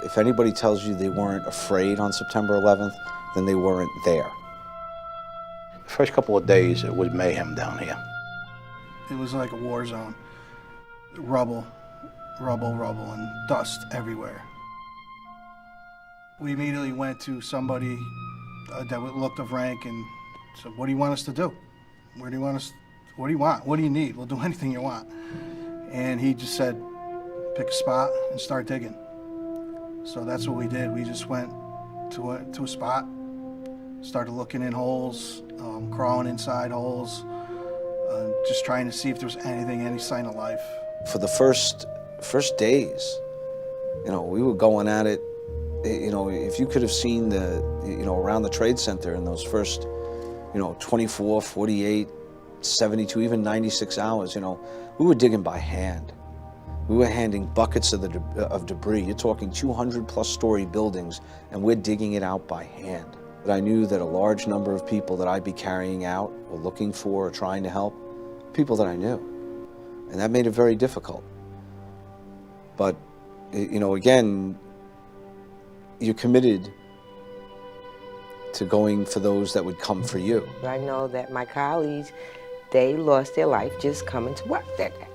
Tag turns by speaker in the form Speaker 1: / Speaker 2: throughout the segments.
Speaker 1: If anybody tells you they weren't afraid on September 11th, then they weren't there.
Speaker 2: The first couple of days, it was mayhem down here.
Speaker 3: It was like a war zone. Rubble, rubble, rubble, and dust everywhere. We immediately went to somebody that looked of rank and said, "What do you want us to do? Where do you want us? What do you want? What do you need? We'll do anything you want." And he just said, "Pick a spot and start digging." So that's what we did. We just went to a spot, started looking in holes, crawling inside holes, just trying to see if there was any sign of life.
Speaker 1: For the first days, we were going at it. If you could have seen around the Trade Center in those first, 24, 48, 72, even 96 hours, we were digging by hand. We were handing buckets of debris. You're talking 200-plus story buildings, and we're digging it out by hand. But I knew that a large number of people that I'd be carrying out or looking for or trying to help, people that I knew. And that made it very difficult. But, again, you're committed to going for those that would come for you.
Speaker 4: I know that my colleagues, they lost their life just coming to work that day.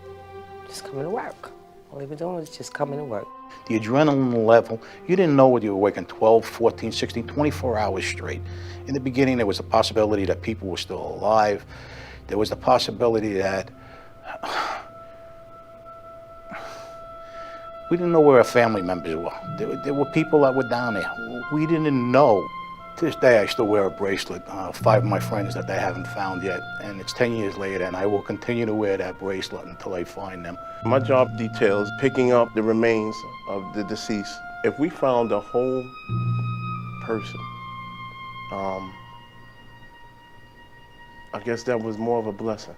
Speaker 4: Just coming to work. All they were doing was just coming to work.
Speaker 2: The adrenaline level, you didn't know whether you were working 12, 14, 16, 24 hours straight. In the beginning, there was a possibility that people were still alive. There was the possibility that we didn't know where our family members were. There were people that were down there. We didn't know. To this day, I still wear a bracelet. 5 of my friends that they haven't found yet, and it's 10 years later, and I will continue to wear that bracelet until I find them.
Speaker 5: My job details picking up the remains of the deceased. If we found a whole person, I guess that was more of a blessing.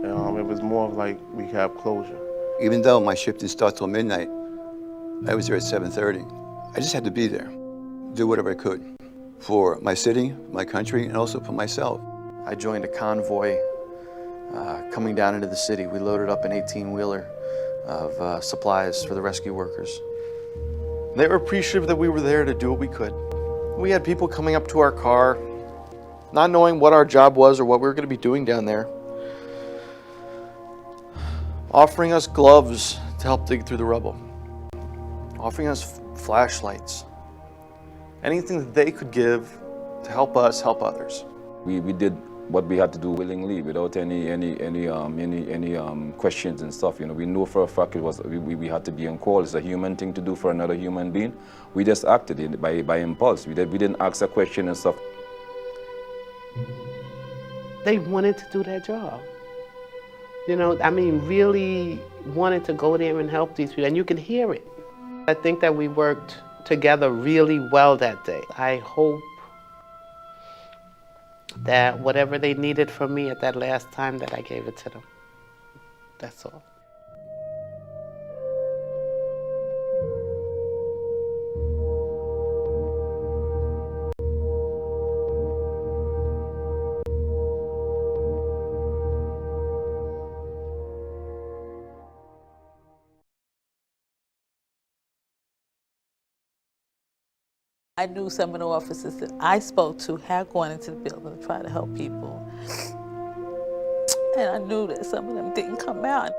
Speaker 5: It was more of like we have closure.
Speaker 6: Even though my shift didn't start till midnight, I was there at 7:30. I just had to be there, do whatever I could for my city, my country, and also for myself.
Speaker 7: I joined a convoy coming down into the city. We loaded up an 18-wheeler of supplies for the rescue workers. They were appreciative that we were there to do what we could. We had people coming up to our car, not knowing what our job was or what we were going to be doing down there, offering us gloves to help dig through the rubble, offering us flashlights, anything that they could give to help us help others.
Speaker 8: We did what we had to do willingly, without any questions and stuff. We know for a fact we had to be on call. It's a human thing to do for another human being. We just acted by impulse. We didn't ask a question and stuff.
Speaker 9: They wanted to do their job. Really wanted to go there and help these people, and you can hear it. I think that we worked together really well that day. I hope that whatever they needed from me at that last time, that I gave it to them. That's all.
Speaker 10: I knew some of the officers that I spoke to had gone into the building to try to help people. And I knew that some of them didn't come out.